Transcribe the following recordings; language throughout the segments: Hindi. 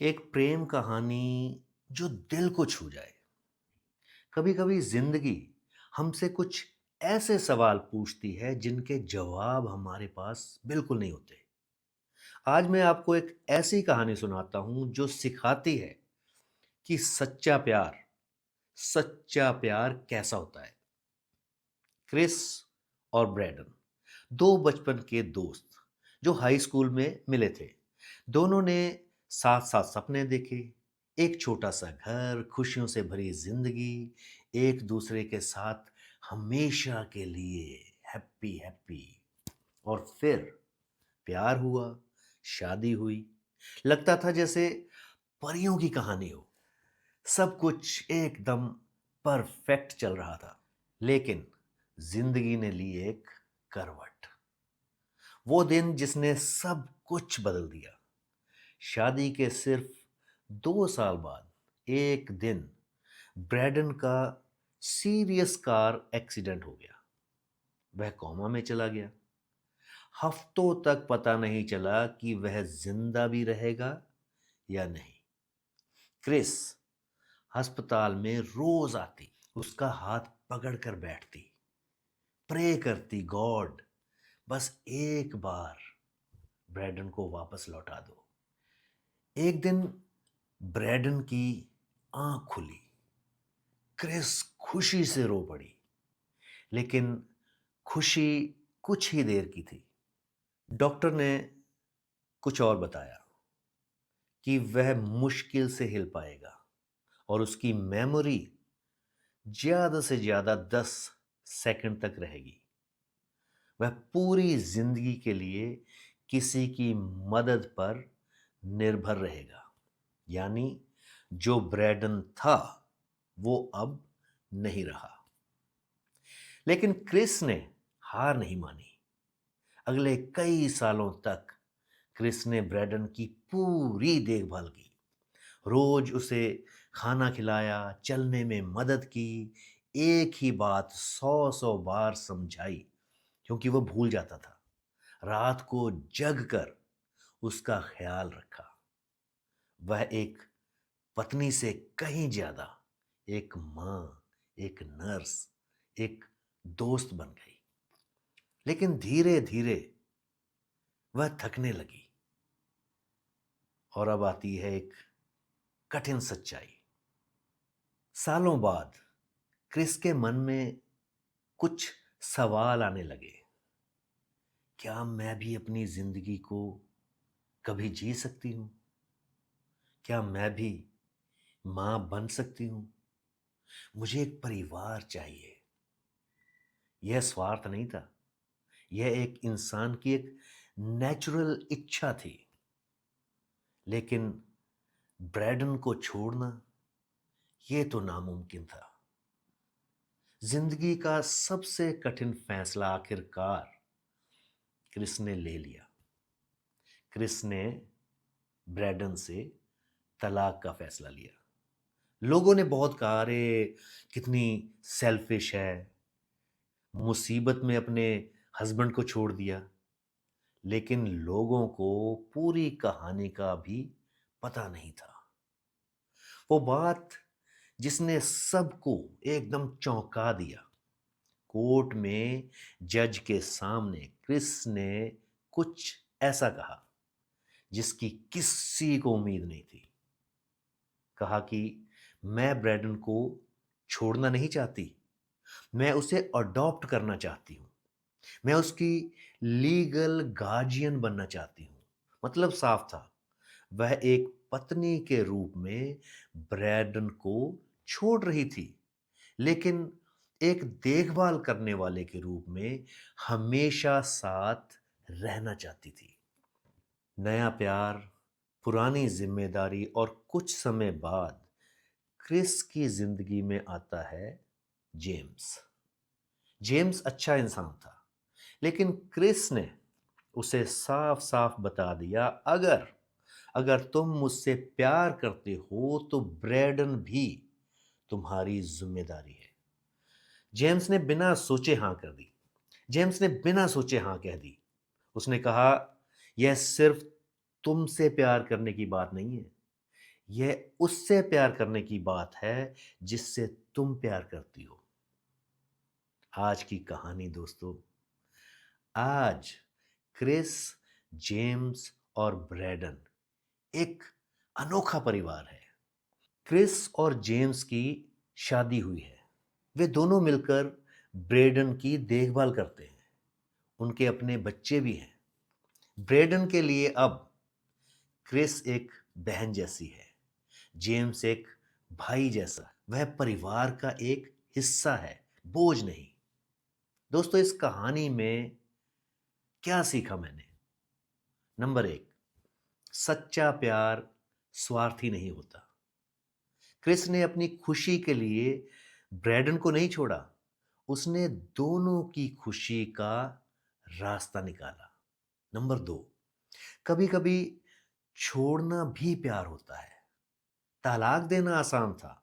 एक प्रेम कहानी जो दिल को छू जाए। कभी-कभी ज़िंदगी हमसे कुछ ऐसे सवाल पूछती है जिनके जवाब हमारे पास बिल्कुल नहीं होते। आज मैं आपको एक ऐसी कहानी सुनाता हूँ जो सिखाती है कि सच्चा प्यार कैसा होता है। क्रिस और ब्रैडन, 2 बचपन के दोस्त जो हाई स्कूल में मिले थे। दोनों ने साथ-साथ सपने देखे, एक छोटा-सा घर, खुशियों से भरी ज़िंदगी, एक दूसरे के साथ हमेशा के लिए हैप्पी हैप्पी। और फिर प्यार हुआ, शादी हुई। लगता था जैसे परियों की कहानी हो। सब कुछ एकदम परफेक्ट चल रहा था। लेकिन ज़िंदगी ने ली एक करवट। वो दिन जिसने सब कुछ बदल दिया। शादी के सिर्फ 2 साल बाद एक दिन ब्रैडन का सीरियस कार एक्सीडेंट हो गया। वह कोमा में चला गया। हफ्तों तक पता नहीं चला कि वह जिंदा भी रहेगा या नहीं। क्रिस अस्पताल में रोज आती, उसका हाथ पकड़कर बैठती, प्रे करती, गॉड बस एक बार ब्रैडन को वापस लौटा दो। एक दिन ब्रैडन की आंख खुली। क्रिस खुशी से रो पड़ी। लेकिन खुशी कुछ ही देर की थी। डॉक्टर ने कुछ और बताया कि वह मुश्किल से हिल पाएगा और उसकी मेमोरी ज्यादा से ज्यादा 10 सेकंड तक रहेगी। वह पूरी जिंदगी के लिए किसी की मदद पर निर्भर रहेगा। यानी जो ब्रैडन था वो अब नहीं रहा। लेकिन क्रिस ने हार नहीं मानी। अगले कई सालों तक क्रिस ने ब्रैडन की पूरी देखभाल की। रोज उसे खाना खिलाया, चलने में मदद की, एक ही बात 100 बार समझाई क्योंकि वो भूल जाता था। रात को जग कर उसका ख्याल रखा। वह एक पत्नी से कहीं ज्यादा एक माँ, एक नर्स, एक दोस्त बन गई। लेकिन धीरे धीरे वह थकने लगी। और अब आती है एक कठिन सच्चाई। सालों बाद क्रिस के मन में कुछ सवाल आने लगे। क्या मैं भी अपनी जिंदगी को कभी जी सकती हूँ? क्या मैं भी मां बन सकती हूँ? मुझे एक परिवार चाहिए। यह स्वार्थ नहीं था। यह एक इंसान की एक नेचुरल इच्छा थी। लेकिन ब्रैडन को छोड़ना, यह तो नामुमकिन था। जिंदगी का सबसे कठिन फैसला आखिरकार क्रिस ने ले लिया। क्रिस ने ब्रैडन से तलाक का फैसला लिया। लोगों ने बहुत कहा, अरे कितनी सेल्फिश है, मुसीबत में अपने हस्बैंड को छोड़ दिया। लेकिन लोगों को पूरी कहानी का भी पता नहीं था। वो बात जिसने सबको एकदम चौंका दिया। कोर्ट में जज के सामने क्रिस ने कुछ ऐसा कहा जिसकी किसी को उम्मीद नहीं थी। कहा कि मैं ब्रैडन को छोड़ना नहीं चाहती, मैं उसे अडॉप्ट करना चाहती हूँ। मैं उसकी लीगल गार्जियन बनना चाहती हूँ। मतलब साफ था, वह एक पत्नी के रूप में ब्रैडन को छोड़ रही थी, लेकिन एक देखभाल करने वाले के रूप में हमेशा साथ रहना चाहती थी। नया प्यार, पुरानी जिम्मेदारी और कुछ समय बाद क्रिस की जिंदगी में आता है जेम्स। जेम्स अच्छा इंसान था, लेकिन क्रिस ने उसे साफ साफ बता दिया, अगर अगर तुम मुझसे प्यार करते हो तो ब्रैडन भी तुम्हारी जिम्मेदारी है। जेम्स ने बिना सोचे हाँ कर दी। जेम्स ने बिना सोचे हाँ कह दी। उसने कहा, यह सिर्फ तुमसे प्यार करने की बात नहीं है, यह उससे प्यार करने की बात है जिससे तुम प्यार करती हो। आज की कहानी दोस्तों, आज क्रिस, जेम्स और ब्रैडन एक अनोखा परिवार है। क्रिस और जेम्स की शादी हुई है। वे दोनों मिलकर ब्रेडन की देखभाल करते हैं। उनके अपने बच्चे भी हैं। ब्रेडन के लिए अब क्रिस एक बहन जैसी है, जेम्स एक भाई जैसा। वह परिवार का एक हिस्सा है, बोझ नहीं। दोस्तों, इस कहानी में क्या सीखा मैंने? नंबर एक, सच्चा प्यार स्वार्थी नहीं होता। क्रिस ने अपनी खुशी के लिए ब्रैडन को नहीं छोड़ा, उसने दोनों की खुशी का रास्ता निकाला। नंबर दो, कभी कभी छोड़ना भी प्यार होता है। तलाक देना आसान था,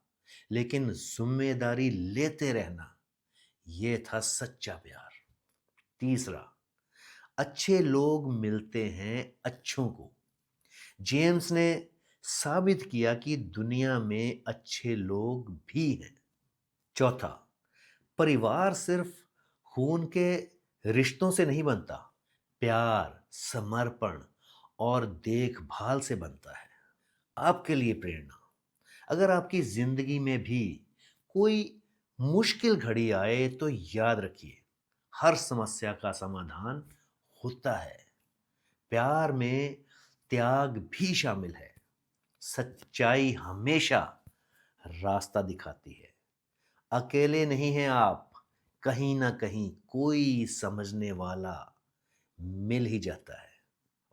लेकिन जिम्मेदारी लेते रहना, यह था सच्चा प्यार। तीसरा, अच्छे लोग मिलते हैं अच्छों को। जेम्स ने साबित किया कि दुनिया में अच्छे लोग भी हैं। चौथा, परिवार सिर्फ खून के रिश्तों से नहीं बनता, प्यार, समर्पण और देखभाल से बनता है। आपके लिए प्रेरणा, अगर आपकी जिंदगी में भी कोई मुश्किल घड़ी आए तो याद रखिए, हर समस्या का समाधान होता है। प्यार में त्याग भी शामिल है। सच्चाई हमेशा रास्ता दिखाती है। अकेले नहीं हैं आप, कहीं ना कहीं कोई समझने वाला मिल ही जाता है।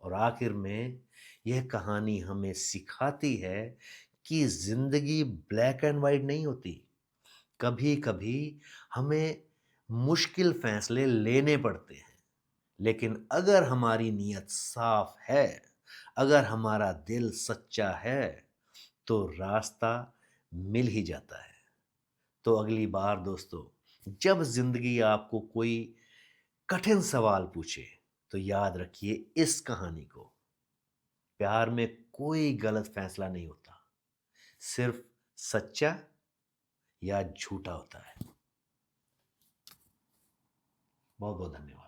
और आखिर में यह कहानी हमें सिखाती है कि जिंदगी ब्लैक एंड वाइट नहीं होती। कभी कभी हमें मुश्किल फैसले लेने पड़ते हैं, लेकिन अगर हमारी नीयत साफ है, अगर हमारा दिल सच्चा है, तो रास्ता मिल ही जाता है। तो अगली बार दोस्तों, जब जिंदगी आपको कोई कठिन सवाल पूछे, तो याद रखिए इस कहानी को। प्यार में कोई गलत फैसला नहीं होता, सिर्फ सच्चा या झूठा होता है। बहुत बहुत धन्यवाद।